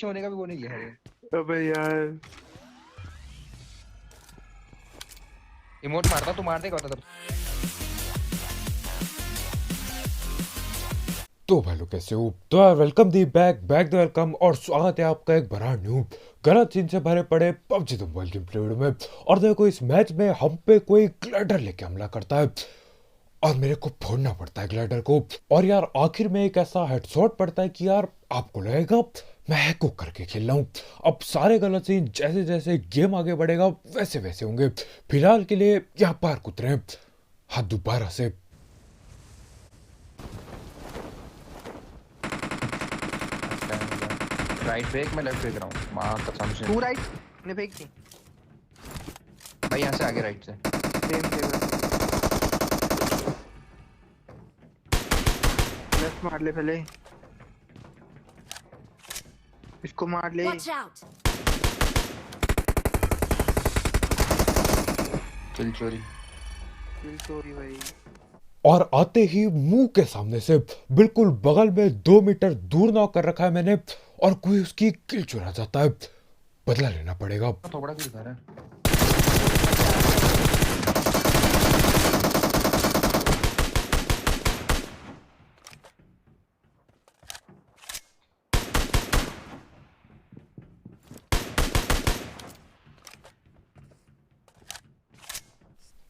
पीछे होने का भी वो नहीं है। अबे यार इमोट मारता तू मार देगा बता तब। तो भाई लोग कैसे हो? तो यार welcome the back the welcome और स्वागत है आपका एक बड़ा न्यू गलत सीन से भरे पड़े PUBG the mobile game play video में। और देखो इस मैच में हम पे कोई ग्लाइडर लेके हमला करता है और मेरे को फोड़ना पड़ता है ग्लाइडर को। और यार आखिर में एक ऐसा हेडशॉट पड़ता है कि यार आपको लगेगा मैं हैको करके खेल रहा हूँ। अब सारे गलत सीन जैसे जैसे गेम आगे बढ़ेगा वैसे वैसे होंगे। फिलहाल के लिए यहाँ पार उतरे हैं। हाँ दोबारा से राइट फेंक मैं लेफ्ट फेंक रहा हूँ माँ कसम से। तू राइट ने फेंक दी भाई यहाँ से आगे राइट से। सेम सेम लेफ्ट मार ले पहले इसको मार ले। Watch out! किल चोरी। किल चोरी भाई। और आते ही मुंह के सामने से बिल्कुल बगल में 2 मीटर दूर नॉक कर रखा है मैंने और कोई उसकी किल चुरा जाता है। बदला लेना पड़ेगा। थोड़ा किल कर रहा है।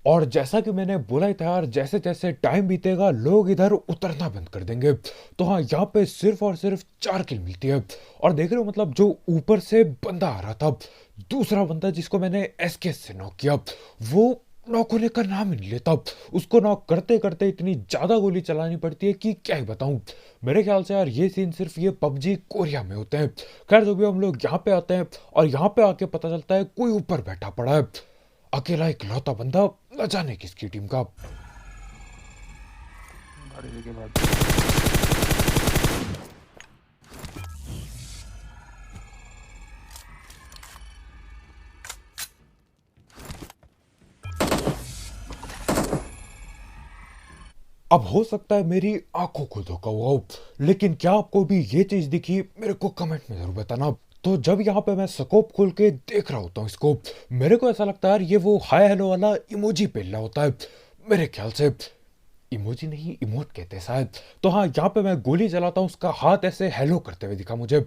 और जैसा कि मैंने बोला ही था यार जैसे जैसे टाइम बीतेगा लोग इधर उतरना बंद कर देंगे। तो हाँ यहाँ पे सिर्फ और सिर्फ 4 किल मिलती है। और देख रहे हो मतलब जो ऊपर से बंदा आ रहा था दूसरा बंदा जिसको मैंने एसके से नॉक किया वो नॉक होने का नाम ही नहीं लेता। उसको नॉक करते करते इतनी ज्यादा गोली चलानी पड़ती है कि क्या ही बताऊं। मेरे ख्याल से यार ये सीन सिर्फ ये पबजी कोरिया में होते हैं। खैर जो भी हम लोग यहाँ पे आते हैं और यहाँ पे आके पता चलता है कोई ऊपर बैठा पड़ा है अकेला इकलौता बंदा न जाने किसकी टीम का। गाड़ी के बाद अब हो सकता है मेरी आंखों को धोखा हुआ हो लेकिन क्या आपको भी ये चीज दिखी मेरे को कमेंट में जरूर बताना। तो जब यहाँ पे मैं स्कोप खोल के देख रहा होता हूँ इसको मेरे को ऐसा लगता है यार ये वो हाय हेलो वाला इमोजी पेल रहा होता है। मेरे ख्याल से इमोजी नहीं इमोट कहते हैं शायद। तो हाँ यहाँ पे मैं गोली चलाता हूँ उसका हाथ ऐसे हेलो करते हुए दिखा मुझे।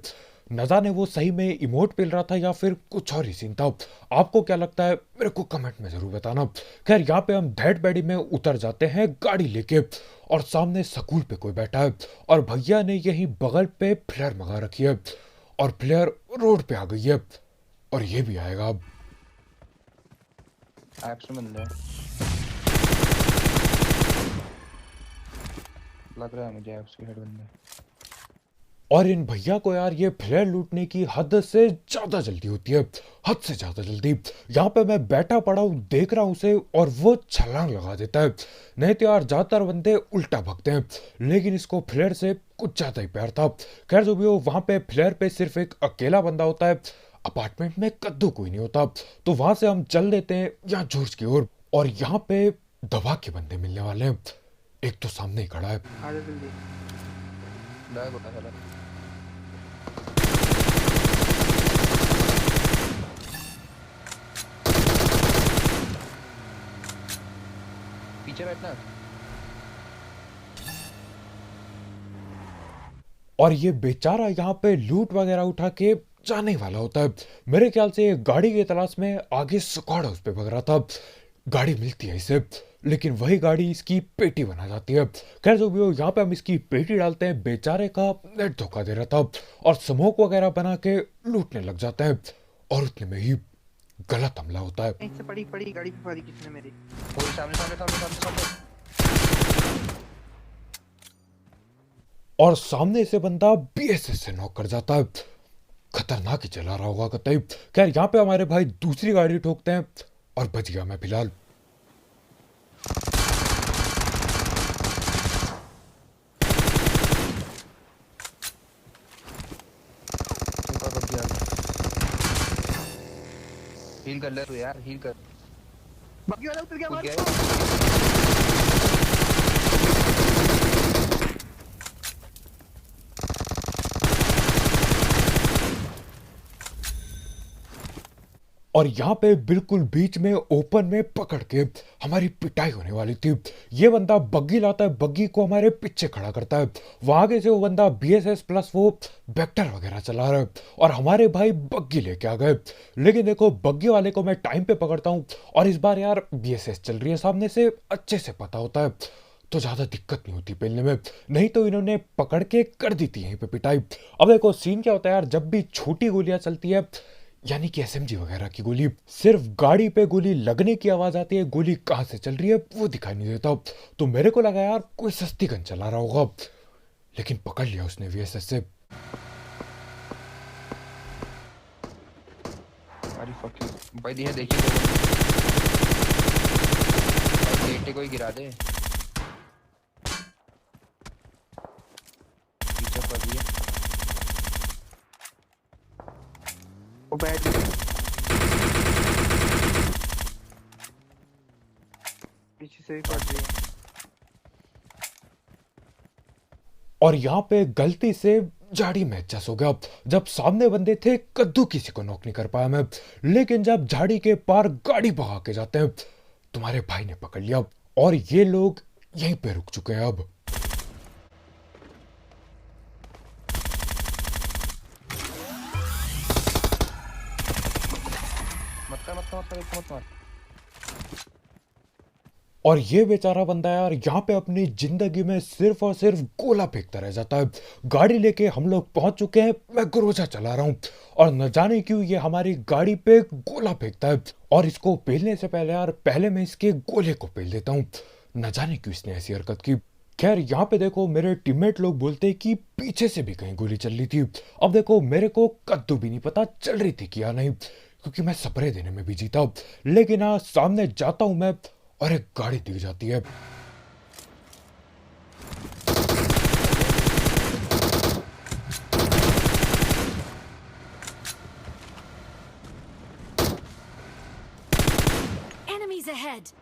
न जाने वो सही में इमोट पेल रहा था या फिर कुछ और ही सीन था। आपको क्या लगता है मेरे को कमेंट में जरूर बताना। खैर यहाँ पे हम धैट बैडी में उतर जाते हैं गाड़ी लेके और सामने स्कूल पे कोई बैठा है और भैया ने यही बगल पे फ्लेयर मंगा रखी है और फ्लेयर रोड पे आ गई है और ये भी आएगा अब। ऐप्स में बंदे हैं। लग रहा है मुझे ऐप्स के हेड बंदे। और इन भैया को यार ये फ्लेयर लूटने की हद से ज्यादा जल्दी होती है। हद से ज्यादा जल्दी। यहाँ पे मैं बैठा पड़ा हूँ देख रहा हूँ उसे और वो छलांग लगा देता है। नहीं तो यार ज्यादातर बंदे उल्टा भागते हैं लेकिन इसको फ्लेयर से कुछ ज्यादा ही प्यार था। खैर जो भी हो वहां पे फ्लेयर पे सिर्फ एक अकेला बंदा होता है। अपार्टमेंट में कद्दू कोई नहीं होता तो वहां से हम चल देते हैं यहाँ जॉर्ज की ओर। और यहाँ पे दवा के बंदे मिलने वाले हैं। एक तो सामने ही खड़ा है। आजा जल्दी बैग होता है साला। पीछे बैठना। और ये बेचारा यहाँ पे लूट वगैरह उठा के जाने वाला होता है। मेरे ख्याल से ये गाड़ी की तलाश में आगे स्क्वाड उस पे भग रहा था। गाड़ी मिलती है इसे लेकिन वही गाड़ी इसकी पेटी बना जाती है। खैर जो भी हो यहाँ पे हम इसकी पेटी डालते हैं। बेचारे का नेट धोखा दे रहा था और स्मोक वगैरह बना के लूटने लग जाता है और उतने में ही गलत हमला होता है। इससे पड़ी पड़ी गाड़ी पे मारी किसने मेरी। कोई सामने सामने सामने सामने सामने। और सामने से बंदा बीएसएस से नॉक कर जाता है। खतरनाक ही चला रहा होगा कतई। खैर यहाँ पे हमारे भाई दूसरी गाड़ी ठोकते हैं और बच गया मैं फिलहाल। हील कर ले तू यार हील कर। बाकी वाला उतर गया कूद मार। गया। और यहाँ पे बिल्कुल बीच में ओपन में पकड़ के हमारी पिटाई होने वाली थी। ये बंदा बग्गी लाता है, बग्गी को हमारे पीछे खड़ा करता है। वहां आगे से वो बंदा BSS प्लस वो वेक्टर वगैरह चला रहा है और हमारे भाई बग्गी लेके आ गए। लेकिन देखो बग्गी वाले को मैं टाइम पे पकड़ता हूँ और इस बार यार BSS चल रही है सामने से, अच्छे से पता होता है तो ज्यादा दिक्कत नहीं होती पेलने में, नहीं तो इन्होंने पकड़ के कर दी थी यहीं पे पिटाई। अब देखो सीन क्या होता है यार, जब भी छोटी गोलियां चलती है यानी कि SMG वगैरह की गोली, सिर्फ गाड़ी पे गोली लगने की आवाज आती है, गोली कहां से चल रही है वो दिखाई नहीं देता। तो मेरे को लगा यार कोई सस्ती गन चला रहा होगा, लेकिन पकड़ लिया उसने VSS से। अरे fucking भाई ये देखिए भाई गेटे को ही गिरा दे। पीछे पड़ रही है। वो बैठ पीछे से भी पड़ रही है। और यहाँ पे गलती से झाड़ी में एडजस्ट हो गया। जब सामने बंदे थे कद्दू किसी को नॉक नहीं कर पाया मैं, लेकिन जब झाड़ी के पार गाड़ी भगा के जाते हैं तुम्हारे भाई ने पकड़ लिया और ये लोग यहीं पे रुक चुके हैं अब। मत मार। और ये बेचारा बंदा यार यहाँ पे अपनी जिंदगी में सिर्फ और सिर्फ गोला फेंकता रह जाता है। गाड़ी लेके हम लोग पहुंच चुके हैं, मैं ग्रोजा चला रहा हूँ और न जाने क्यों ये हमारी गाड़ी पे गोला फेंकता है। और इसको पेलने से पहले यार पहले मैं इसके गोले को पेल देता हूँ, न जाने क्यों इसने ऐसी हरकत की। खैर यहाँ पे देखो मेरे टीममेट लोग बोलते हैं कि पीछे से भी कहीं गोली चल रही थी। अब देखो मेरे को कद्दू भी नहीं पता चल रही थी क्या नहीं, क्योंकि मैं स्प्रे देने में बिजी था। लेकिन हाँ सामने जाता हूं मैं और एक गाड़ी दिख जाती है। Enemies ahead.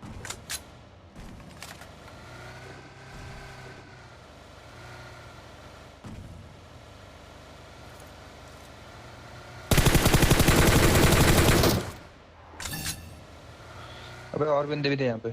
अबे और बंदे भी थे यहाँ पे।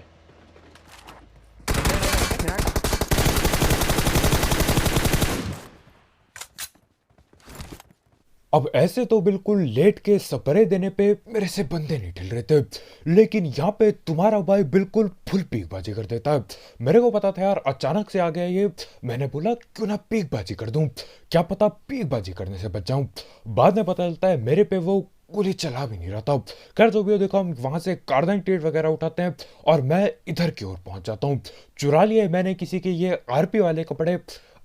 अब ऐसे तो बिल्कुल लेट के स्प्रे देने पे मेरे से बंदे नहीं ढिल रहे थे, लेकिन यहाँ पे तुम्हारा भाई बिल्कुल फुल पीकबाजी कर देता है। मेरे को पता था यार अचानक से आ गया ये, मैंने बोला क्यों ना पीकबाजी कर दूं, क्या पता पीकबाजी करने से बच जाऊं। बाद में पता चलता है मेरे पे वो गोली चला भी नहीं रहा था। खैर जो भी हो देखो हम वहां से कार्बाइन टेट वगैरह उठाते हैं और मैं इधर की ओर पहुंच जाता हूँ। चुरा लिए मैंने किसी के ये RP वाले कपड़े,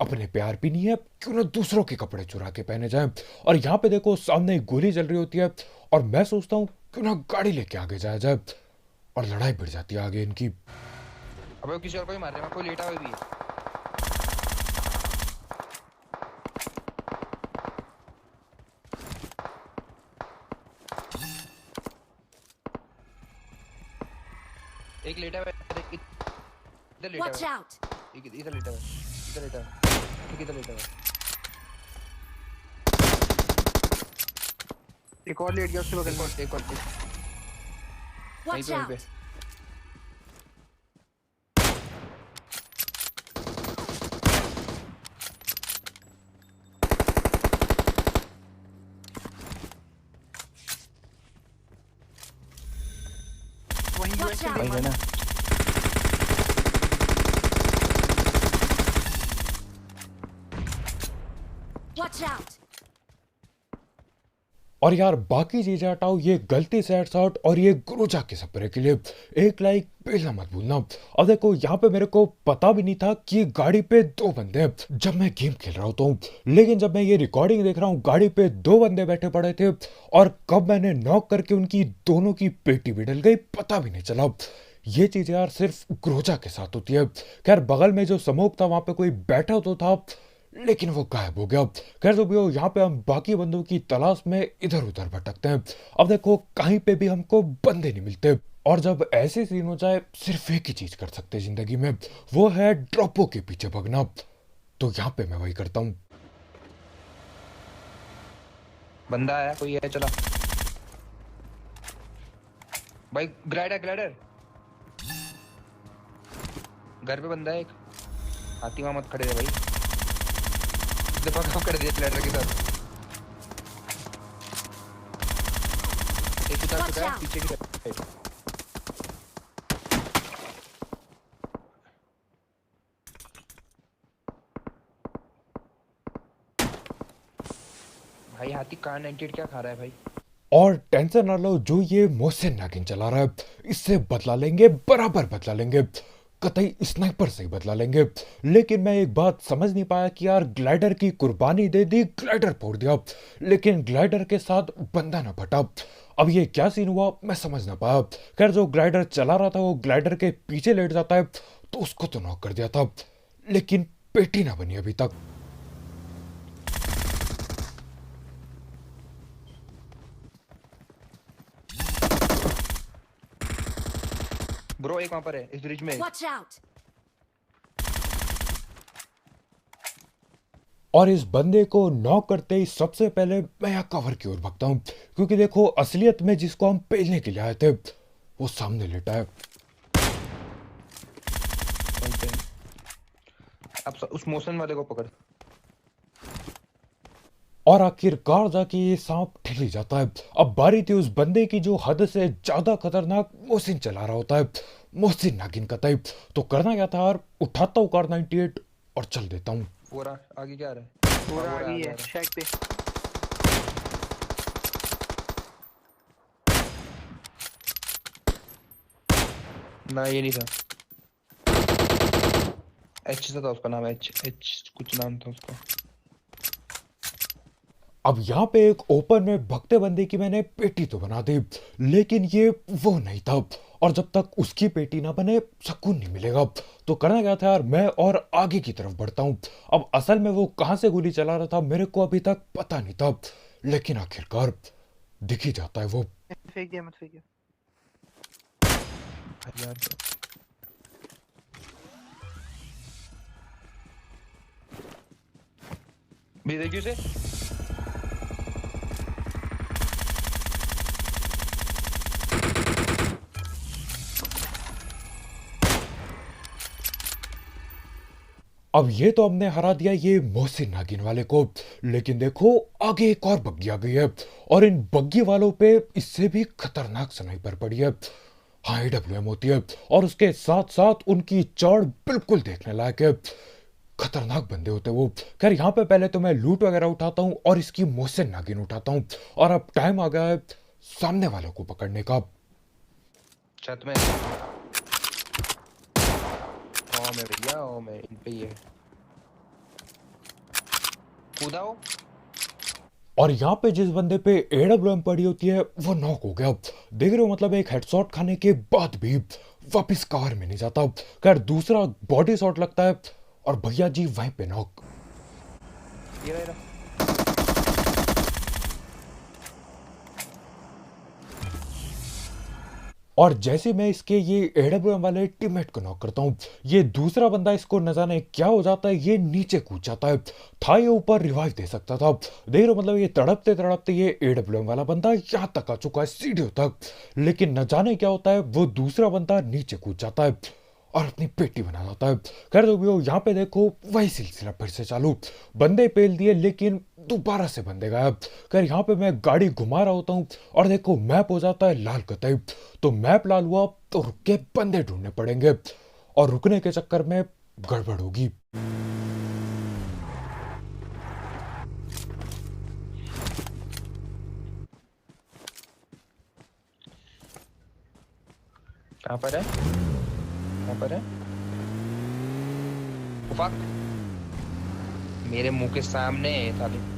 अपने पे RP नहीं है क्यों ना दूसरों के कपड़े चुरा के पहने जाएं। और यहाँ पे देखो सामने एक गोली चल रही होती है और मैं सोचता हूँ क्यों ना गाड़ी लेके आगे जाया जाए, और लड़ाई भिड़ जाती है आगे इनकी। अबे वो किसी और को ही मार रहे हैं, कोई लेटा हुआ भी है। एक लेटा हुआ है, इधर लेटा Watch हुआ है, out. इधर लेटा हुआ है, इधर लेटा हुआ है, एक इधर लेटा हुआ है। एक और लेट गया उसके बगल में। एक और Watch वहीं पे। out. वहीं Watch पे out. वहीं है ना। Watch out. और यार बाकी चीजें हटाओ, ये गलती से हेडशॉट और ये गुरुजा के सपरे के लिए एक लाइक पहला मत भूलना। अब देखो यहाँ पे मेरे को पता भी नहीं था कि ये गाड़ी पे 2 बंदे हैं जब मैं गेम खेल रहा होता हूँ, लेकिन जब मैं ये रिकॉर्डिंग देख रहा हूँ गाड़ी पे 2 बंदे बैठे पड़े थे और कब मैंने नॉक करके उनकी दोनों की पेटी भी डल गई पता भी नहीं चला। ये चीज यार सिर्फ ग्रोजा के साथ होती है। खैर बगल में जो स्मोक था वहां पे कोई बैठा तो था, लेकिन वो गायब हो गया। खैर जो भी हो यहाँ पे हम बाकी बंदों की तलाश में इधर उधर भटकते हैं। अब देखो कहीं पे भी हमको बंदे नहीं मिलते, और जब ऐसे सीन हो जाए सिर्फ एक ही चीज कर सकते हैं जिंदगी में, वो है ड्रॉपों के पीछे भागना। तो यहाँ पे मैं वही करता हूँ। बंदा आया, कोई है, चला। भाई ग्लाइडर ग्लाइडर घर पे बंदा है एक। हाथी वहां मत खड़े रहे भाई, दफा काम कर दिया ग्लाइडर के साथ। एक उतार Watch चुका है out. पीछे की तरफ। भाई हाथी कार 98 क्या खा रहा है भाई। और टेंशन ना लो, जो ये मोहसिन नागिन चला रहा है इससे बदला लेंगे, बराबर बदला लेंगे, कतई स्नाइपर से ही बदला लेंगे। लेकिन मैं एक बात समझ नहीं पाया कि यार ग्लाइडर की कुर्बानी दे दी, ग्लाइडर फोड़ दिया, लेकिन ग्लाइडर के साथ बंदा ना फटा। अब ये क्या सीन हुआ मैं समझ ना पाया। खैर जो ग्लाइडर चला रहा था वो ग्लाइडर के पीछे लेट जाता है तो उसको तो नॉक कर दिया था, लेकिन पेटी ना बनी अभी तक। ब्रो एक वहां पर है इस ब्रिज में। Watch out! और इस बंदे को नॉक करते ही सबसे पहले मैं यहाँ कवर की ओर भागता हूँ, क्योंकि देखो असलियत में जिसको हम पेलने के लिए आए थे वो सामने लेटा है। अब उस मोशन वाले को पकड़। और आखिरकार जाके ये सांप ठिली जाता है। अब बारी थी उस बंदे की जो हद से ज्यादा खतरनाक मोहसिन चला रहा होता है, मोहसिन नागिन का टाइप। तो करना क्या था यार, उठाता हूँ कार 98 और चल देता हूँ। पूरा आगे क्या आ रहा है? पूरा हाँ, आगे ही आ है रहा शैक पे। ना ये नहीं था। एच से था उसका नाम, एच एच कुछ नाम था उसका। अब यहाँ पे एक ओपन में भगते बंदे की मैंने पेटी तो बना दी, लेकिन ये वो नहीं था। और जब तक उसकी पेटी ना बने सुकून नहीं मिलेगा। तो करना क्या था यार, मैं और आगे की तरफ बढ़ता हूँ। अब असल में वो कहां से गोली चला रहा था मेरे को अभी तक पता नहीं था, लेकिन आखिरकार दिख ही जाता है वो। फेंक दिया, मत फेंकिए। यार भी देखिए उसे। अब ये तो हमने हरा दिया ये मोहसिन नागिन वाले को, लेकिन देखो आगे एक और बग्गी आ गई है, और इन बग्गी वालों पे इससे भी खतरनाक स्नाइपर पड़ी है। हाँ AWM होती है, और उसके साथ साथ उनकी चाड़ बिल्कुल देखने लायक है। खतरनाक बंदे होते वो। खैर यहाँ पे पहले तो मैं लूट वगैरह उठाता हूँ और इसकी मोहसिन नागिन उठाता हूँ, और अब टाइम आ गया है सामने वालों को पकड़ने का। छत में ओ मैं भैया, ओ मैं इन पे ही है। कूदा हो। और यहाँ पे जिस बंदे पे AWM पड़ी होती है वो नॉक हो गया। देख रहे हो, मतलब एक हेडशॉट खाने के बाद भी वापस कार में नहीं जाता। खैर दूसरा बॉडी शॉट लगता है और भैया जी वहीं पे नॉक। ये रहा। और जैसे मैं इसके ये AWM वाले टीममेट को नॉक करता हूँ, ये दूसरा बंदा इसको न जाने क्या हो जाता है, ये नीचे कूद जाता है। था ये ऊपर रिवाइव दे सकता था। देख लो, मतलब ये तड़पते तड़पते ये AWM वाला बंदा यहाँ तक आ चुका है, सीढ़ियों तक, लेकिन न जाने क्या होता है वो दूसरा बंदा नीचे कूद जाता है और अपनी पेटी बना जाता है। खैर तो भैया यहाँ पे देखो वही सिलसिला फिर से चालू। बंदे पेल दिए लेकिन दोबारा से बंदे गायब। खैर यहाँ पे मैं गाड़ी घुमा रहा होता हूँ और देखो मैप हो जाता है लाल कतई। तो मैप लाल हुआ तो रुक के बंदे ढूंढने पड़ेंगे, और रुकने के चक्कर में गड़बड़ होगी। कहाँ पर है? कहाँ पर है? फक, मेरे मुंह के सामने है साले।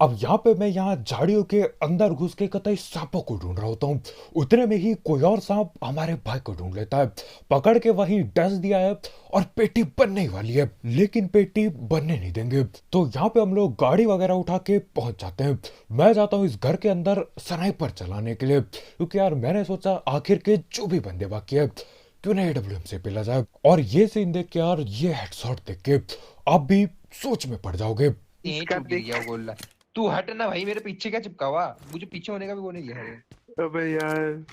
अब यहाँ पे मैं यहाँ झाड़ियों के अंदर घुस के कतई सांपों को ढूंढ रहा होता हूँ। उतने में ही कोई और सांप हमारे भाई को ढूंढ लेता है, पकड़ के वहीं डस दिया है और पेटी बनने ही वाली है, लेकिन पेटी बनने नहीं देंगे। तो यहाँ पे हम लोग गाड़ी वगैरह उठा के पहुंच जाते हैं। मैं जाता हूँ इस घर के अंदर स्नाइपर चलाने के लिए, क्योंकि यार मैंने सोचा आखिर के जो भी बंदे बाकी है क्यों ना AWM से पिला जाए। और ये सीन देख के यार, ये हेडशॉट देख के आप भी सोच में पड़ जाओगे। यहीं इसका चुप गिर देख। गया वो गोला। तू हट ना भाई, मेरे पीछे क्या चिपका हुआ? मुझे पीछे होने का भी वो नहीं है। अबे यार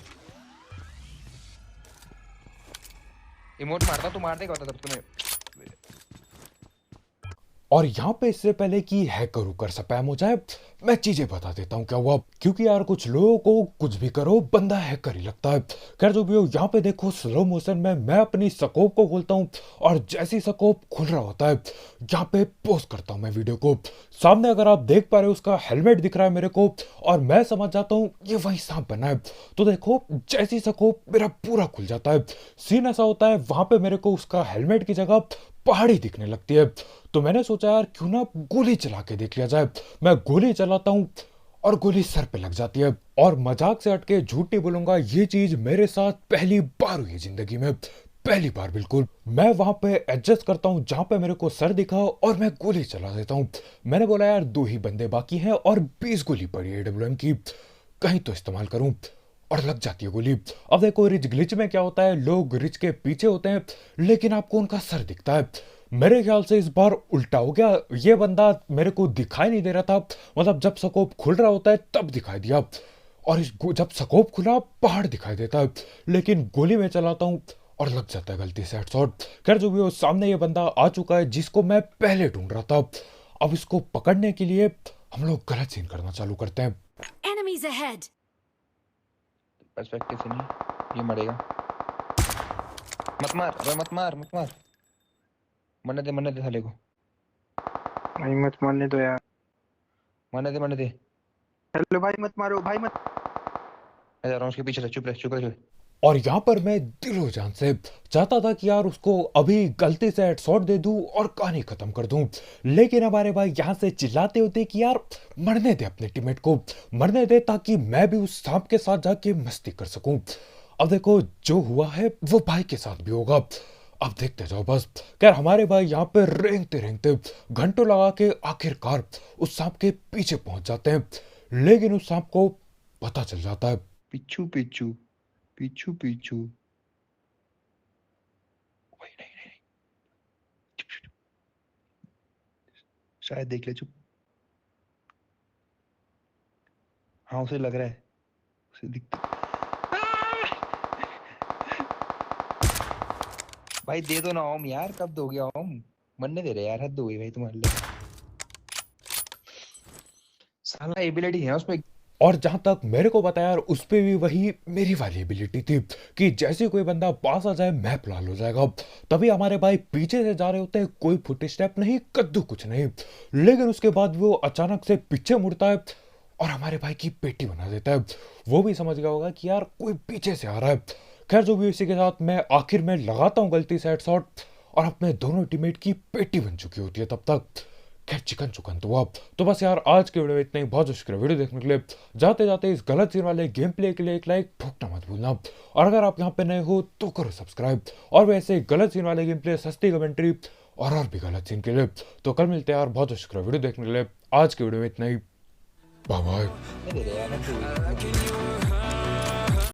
इमोट मारता तू मार देगा तब तुम्हें। और यहाँ पे इससे पहले कि हैकर कर स्पैम हो जाए, मैं चीजें बता देता हूँ क्या हुआ, क्योंकि यार कुछ लोगों को कुछ भी करो बंदा हैकर ही लगता है। खैर जो भी हो, यहाँ पे देखो स्लो मोशन में मैं अपनी स्कोप को खोलता हूँ और जैसी स्कोप खुल रहा होता है यहाँ पे पोस्ट करता हूँ मैं वीडियो को। सामने अगर आप देख पा रहे हो उसका हेलमेट दिख रहा है मेरे को, और मैं समझ जाता हूँ ये वही सांप बना है। तो देखो जैसी स्कोप मेरा पूरा खुल जाता है, सीन ऐसा होता है वहां पे मेरे को उसका हेलमेट की जगह पहाड़ी दिखने लगती है। तो मैंने सोचा यार क्यों ना गोली चला के देख लिया जाए। मैं गोली चलाता हूं और गोली सर पे लग जाती है। और मजाक से हटके झूठ नहीं बोलूंगा, ये चीज मेरे साथ पहली बार हुई है जिंदगी में, पहली बार बिल्कुल। मैं वहां पे एडजस्ट करता हूं जहां पे मेरे को सर दिखा और मैं गोली चला देता हूं। मैंने बोला यार 2 ही बंदे बाकी हैं और 20 गोली पड़ी है AWM की, कहीं तो इस्तेमाल करूं, और लग जाती है गोली। अब देखो रिच ग्लिच में क्या होता है, लोग रिच के पीछे होते हैं लेकिन आपको उनका सर दिखता है। मेरे ख्याल से इस बार उल्टा हो गया, ये बंदा मेरे को दिखाई नहीं दे रहा था, मतलब जब स्कोप खुल रहा होता है तब दिखाई दिया, और जब स्कोप खुला पहाड़ दिखाई देता है, लेकिन गोली में चलाता हूँ और लग जाता है गलती से हेडशॉट। खैर जो भी हो, सामने ये बंदा आ चुका है जिसको मैं पहले ढूंढ रहा था। अब इसको पकड़ने के लिए हम लोग गलत सीन करना चालू करते हैं। Enemies ahead! पर्सपेक्टिव से नहीं, ये मरेगा। मत मार, अबे मत मार, मत मार। मरने दे साले को, भाई मत मारने दो यार। मरने दे। हेलो भाई मत मारो भाई मत। मैं जा रहा हूँ उसके पीछे से, चुप रह। और यहाँ पर मैं दिलो जान से चाहता था कि यार उसको अभी गलती से हेडशॉट दे दूं और कहानी खत्म कर दूं, लेकिन हमारे भाई यहाँ से चिल्लाते होते कि यार मरने दे अपने टीममेट को, मरने दे ताकि मैं भी उस सांप के साथ जाके मस्ती कर सकूं। अब देखो जो हुआ है वो भाई के साथ भी होगा, अब देखते जाओ बस। खैर हमारे भाई यहाँ पे रेंगते रेंगते घंटों लगा के आखिरकार उस सांप के पीछे पहुंच जाते हैं, लेकिन उस सांप को पता चल जाता है पीछू। ओए नहीं। चुप। शायद देख ले, चुप। हाँ उसे लग रहा है, उसे दिखता। भाई दे दो ना ओम यार, कब दोगे ओम? मरने दे रहे यार, हद हो गई भाई तुम्हारे लिए। साला एबिलिटी है उसमें। और जहां तक मेरे को पता यार उस पे भी वही मेरी वाली एबिलिटी थी कि जैसे कोई बंदा पास आ जाए मैप लाल हो जाएगा। तभी हमारे भाई पीछे से जा रहे होते हैं, कोई फुट स्टेप नहीं, कद्दू कुछ नहीं, लेकिन उसके बाद वो अचानक से पीछे मुड़ता है और हमारे भाई की पेटी बना देता है। वो भी समझ गया होगा कि यार कोई पीछे से आ रहा है। खैर जो भी, इसी के साथ मैं आखिर में लगाता हूँ गलती से हेडशॉट और अपने दोनों टीममेट की पेटी बन चुकी होती है तब तक। खैर चिकन तो अब तो बस यार आज के वीडियो में इतना ही। बहुत शुक्रिया वीडियो देखने के लिए। जाते जाते इस गलत सीन वाले गेम प्ले के लिए एक लाइक ठोकना मत भूलना, और अगर आप यहाँ पे नए हो तो करो सब्सक्राइब। और वैसे गलत सीन वाले गेम प्ले, सस्ती कमेंट्री और भी गलत सीन के लिए तो कल मिलते हैं यार। बहुत शुक्रिया वीडियो देखने के लिए। आज के वीडियो में इतना ही, बाय बाय। दे रहे यार, हद हो गई।